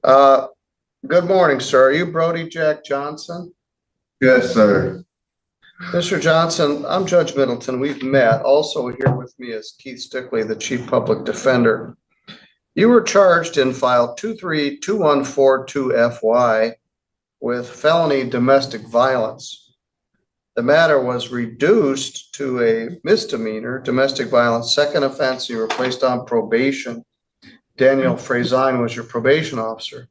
Uh, Good morning, sir. Are you Brody Jack Johnson? Yes, sir. Mr. Johnson, I'm Judge Middleton. We've met. Also here with me is Keith Stickley, the Chief Public Defender. You were charged in file 232142FY with felony domestic violence. The matter was reduced to a misdemeanor, domestic violence, second offense. You were placed on probation. Daniel Frazine was your probation officer.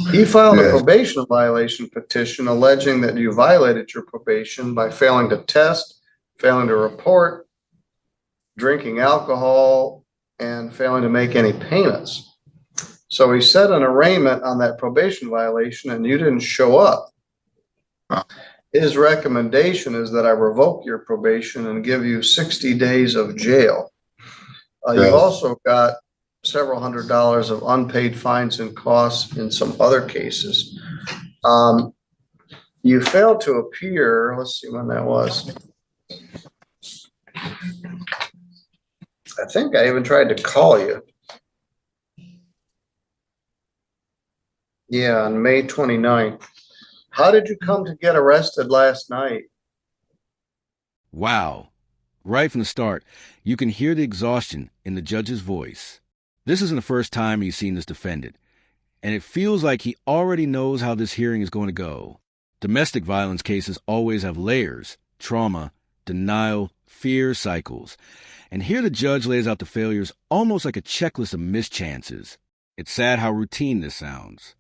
He filed a Yes. probation violation petition alleging that you violated your probation by failing to test, failing to report, drinking alcohol, and failing to make any payments. So he set an arraignment on that probation violation and you didn't show up. His recommendation is that I revoke your probation and give you 60 days of jail. You've Yes. also got several $100s of unpaid fines and costs in some other cases. You failed to appear. Let's see when that was. I think I even tried to call you. Yeah, on May 29th. How did you come to get arrested last night? Wow. Right from the start, you can hear the exhaustion in the judge's voice. This isn't the first time he's seen this defendant, and it feels like he already knows how this hearing is going to go. Domestic violence cases always have layers: trauma, denial, fear cycles. And here the judge lays out the failures almost like a checklist of mischances. It's sad how routine this sounds.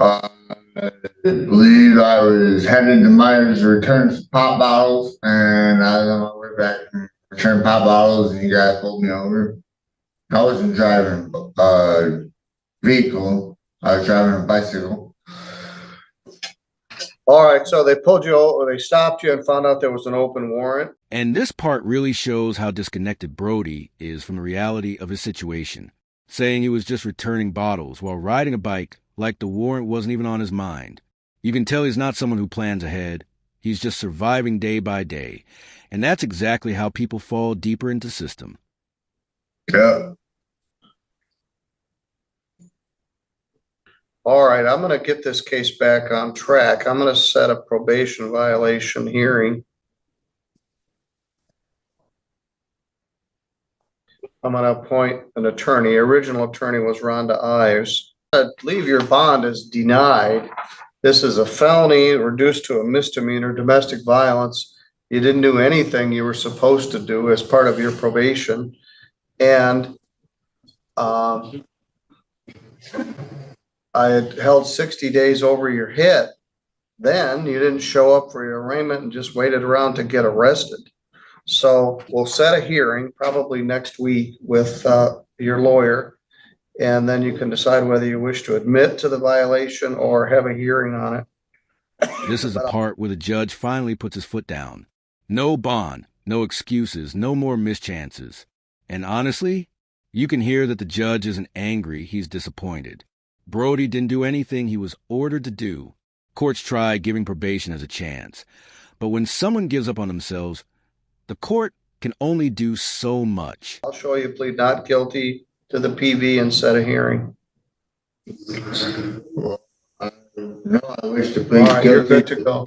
I believe I was headed to Myers to return some pop bottles, and I was on my way back and returned pop bottles, and you guys pulled me over. I wasn't driving a vehicle. I was driving a bicycle. All right, so they pulled you over, they stopped you and found out there was an open warrant. And this part really shows how disconnected Brody is from the reality of his situation, saying he was just returning bottles while riding a bike like the warrant wasn't even on his mind. You can tell he's not someone who plans ahead. He's just surviving day by day. And that's exactly how people fall deeper into system. Yeah. All right, I'm going to get this case back on track. I'm going to set a probation violation hearing. I'm going to appoint an attorney. Original attorney was Rhonda Ives. I believe your bond is denied. This is a felony reduced to a misdemeanor, domestic violence. You didn't do anything you were supposed to do as part of your probation. And I had held 60 days over your head. Then you didn't show up for your arraignment and just waited around to get arrested. So we'll set a hearing probably next week with your lawyer, and then you can decide whether you wish to admit to the violation or have a hearing on it. This is the part where the judge finally puts his foot down. No bond, no excuses, no more mischances. And honestly, you can hear that the judge isn't angry, he's disappointed. Brody didn't do anything he was ordered to do. Courts try giving probation as a chance. But when someone gives up on themselves, the court can only do so much. I'll show you plead not guilty to the PV and set a hearing. Well, no, I wish to All plead right, you're guilty good to go.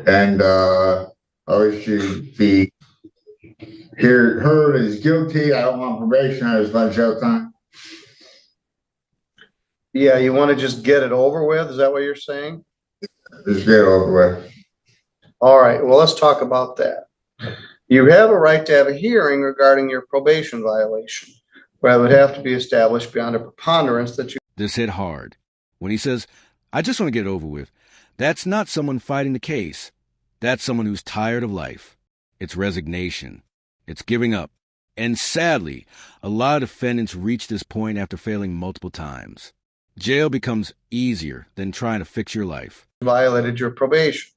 and I wish to be heard as guilty. I don't want probation. I just want jail time. Yeah, you want to just get it over with? Is that what you're saying? Just get it over with. All right, well, let's talk about that. You have a right to have a hearing regarding your probation violation, where it would have to be established beyond a preponderance that you. This hit hard. When he says, I just want to get it over with, that's not someone fighting the case. That's someone who's tired of life. It's resignation. It's giving up. And sadly, a lot of defendants reach this point after failing multiple times. Jail becomes easier than trying to fix your life. Violated your probation.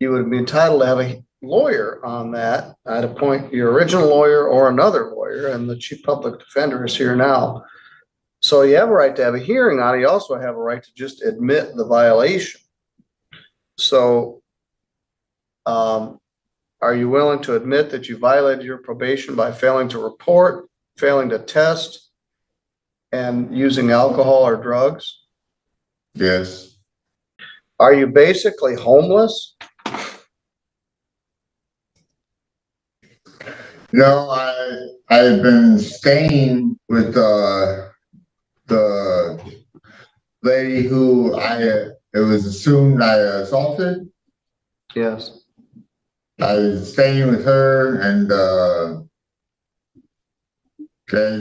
You would be entitled to have a lawyer on that. I'd appoint your original lawyer or another lawyer, and the chief public defender is here now. So you have a right to have a hearing on it. You also have a right to just admit the violation. So Are you willing to admit that you violated your probation by failing to report, failing to test, and using alcohol or drugs? Yes. Are you basically homeless? No, I've been staying with the lady who it was assumed I assaulted. Yes. I was staying with her, and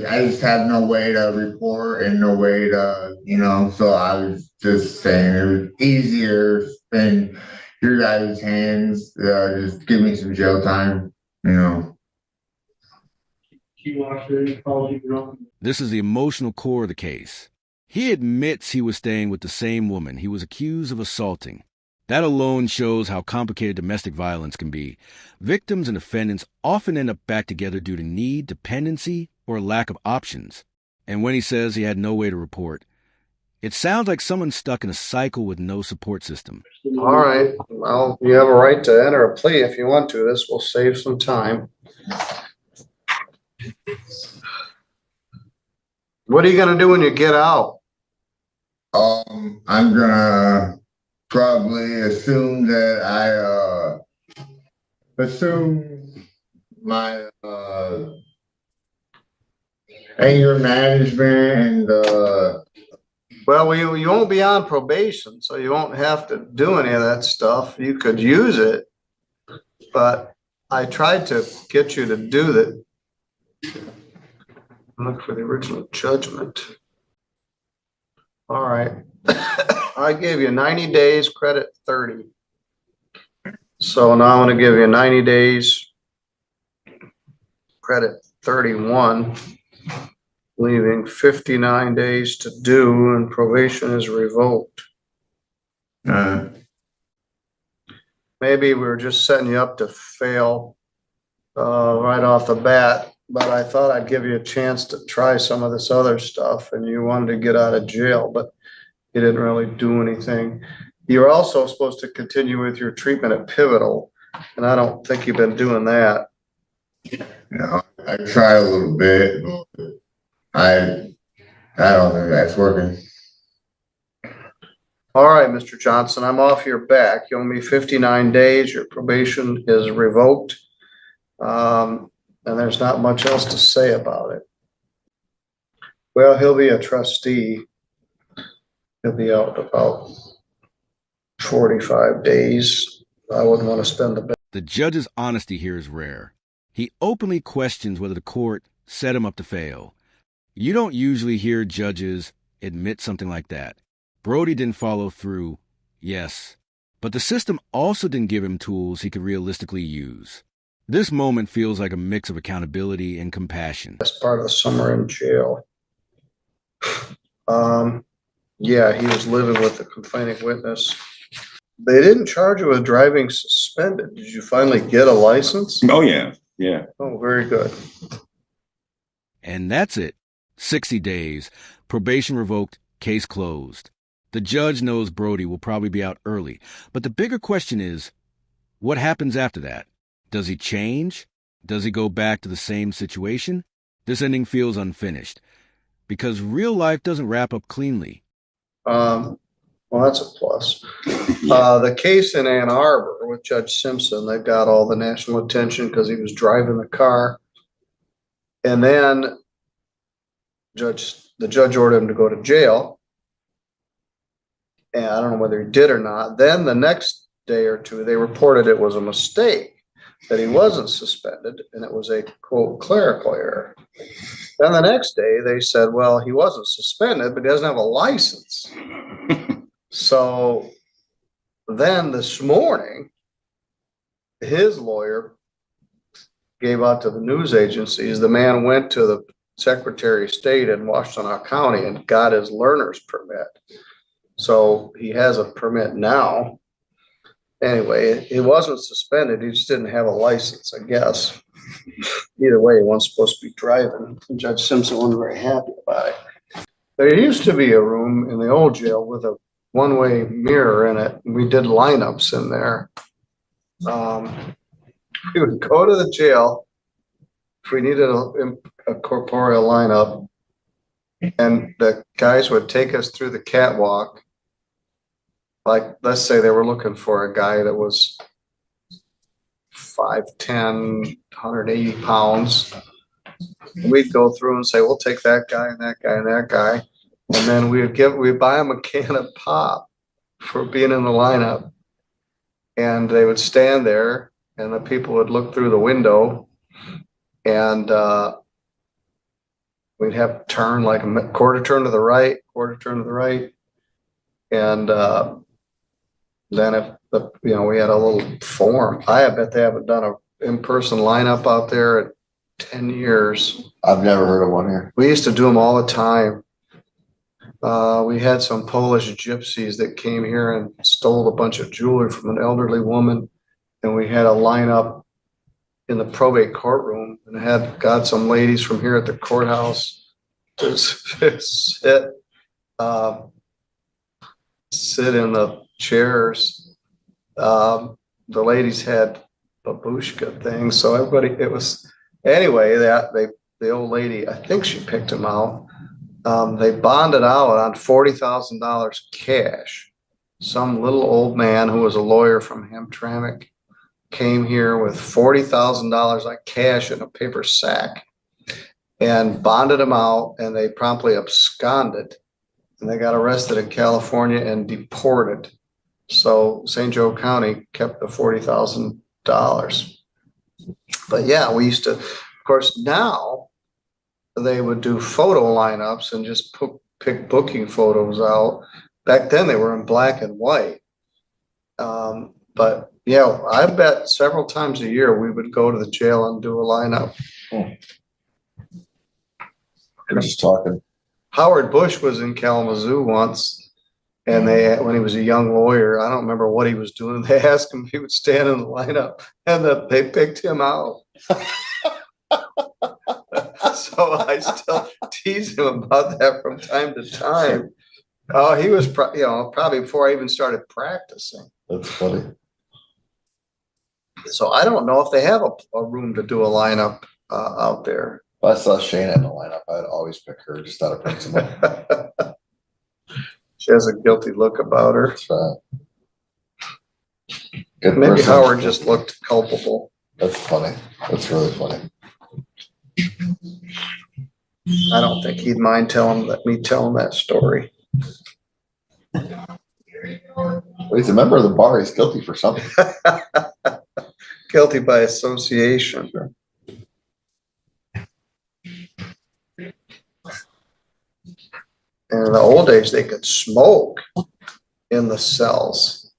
I just had no way to report and no way to, so I was just saying it was easier in your guys' hands. Just give me some jail time, This is the emotional core of the case. He admits he was staying with the same woman he was accused of assaulting. That alone shows how complicated domestic violence can be. Victims and defendants often end up back together due to need, dependency, or a lack of options. And when he says he had no way to report, it sounds like someone stuck in a cycle with no support system. All right. Well, you have a right to enter a plea if you want to. This will save some time. What are you going to do when you get out? I'm gonna probably assume that assume my anger management and Well, you won't be on probation, so you won't have to do any of that stuff. You could use it, but I tried to get you to do that. Look for the original judgment. All right. I gave you 90 days, credit 30. So now I'm going to give you 90 days, credit 31, leaving 59 days to do, and probation is revoked. Maybe we were just setting you up to fail right off the bat, but I thought I'd give you a chance to try some of this other stuff, and you wanted to get out of jail, but you didn't really do anything. You're also supposed to continue with your treatment at Pivotal, and I don't think you've been doing that. I tried a little bit, but I don't think that's working. All right, Mr. Johnson, I'm off your back. You owe me 59 days. Your probation is revoked. And there's not much else to say about it. Well, he'll be a trustee. He'll be out about 45 days. I wouldn't want to spend The judge's honesty here is rare. He openly questions whether the court set him up to fail. You don't usually hear judges admit something like that. Brody didn't follow through, yes, but the system also didn't give him tools he could realistically use. This moment feels like a mix of accountability and compassion. Best part of the summer in jail. Yeah, he was living with the complaining witness. They didn't charge you with driving suspended. Did you finally get a license? Oh, yeah. Yeah. Oh, very good. And that's it. 60 days. Probation revoked. Case closed. The judge knows Brody will probably be out early. But the bigger question is, what happens after that? Does he change? Does he go back to the same situation? This ending feels unfinished because real life doesn't wrap up cleanly. Well, that's a plus. The case in Ann Arbor with Judge Simpson, they got all the national attention because he was driving the car. And then the judge ordered him to go to jail. And I don't know whether he did or not. Then the next day or two, they reported it was a mistake, that he wasn't suspended, and it was a, quote, clerical error. Then the next day, they said, well, he wasn't suspended, but he doesn't have a license. So then this morning, his lawyer gave out to the news agencies. The man went to the Secretary of State in Washtenaw County and got his learner's permit. So he has a permit now. Anyway, he wasn't suspended. He just didn't have a license, I guess. Either way, he wasn't supposed to be driving. And Judge Simpson wasn't very happy about it. There used to be a room in the old jail with a one-way mirror in it. We did lineups in there. we would go to the jail if we needed a corporeal lineup, and the guys would take us through the catwalk. Like, let's say they were looking for a guy that was 5'10", 180 pounds. We'd go through and say, we'll take that guy and that guy and that guy. And then we'd buy them a can of pop for being in the lineup. And they would stand there and the people would look through the window, and we'd have to turn like a quarter turn to the right, quarter turn to the right. And then if we had a little form. I bet they haven't done an in-person lineup out there in 10 years. I've never heard of one here. We used to do them all the time. We had some Polish gypsies that came here and stole a bunch of jewelry from an elderly woman, and we had a lineup in the probate courtroom, and got some ladies from here at the courthouse to sit in the chairs. The ladies had babushka things, so everybody, anyway, the old lady, I think she picked them out. They bonded out on $40,000 cash. Some little old man who was a lawyer from Hamtramck came here with $40,000 like cash in a paper sack and bonded them out, and they promptly absconded, and they got arrested in California and deported. So St. Joe County kept the $40,000. But yeah, we used to, of course, now they would do photo lineups and just pick booking photos out. Back then they were in black and white. But yeah, I bet several times a year we would go to the jail and do a lineup. We're just talking. Howard Bush was in Kalamazoo once, and when he was a young lawyer, I don't remember what he was doing. They asked him if he would stand in the lineup, and they picked him out. So I still tease him about that from time to time. Oh, he was probably before I even started practicing. That's funny. So I don't know if they have a room to do a lineup out there. If I saw Shayna in the lineup, I'd always pick her just out of principle. She has a guilty look about her. That's right. Good Maybe person. Howard just looked culpable. That's funny. That's really funny. I don't think he'd mind me telling that story. Well, he's a member of the bar. He's guilty for something. Guilty by association. Sure. And in the old days, they could smoke in the cells.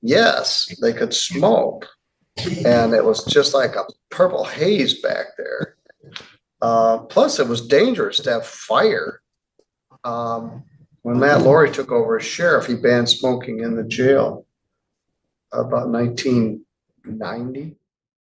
Yes, they could smoke. And it was just like a purple haze back there. Plus, it was dangerous to have fire. When Matt Laurie took over as sheriff, he banned smoking in the jail about 1990.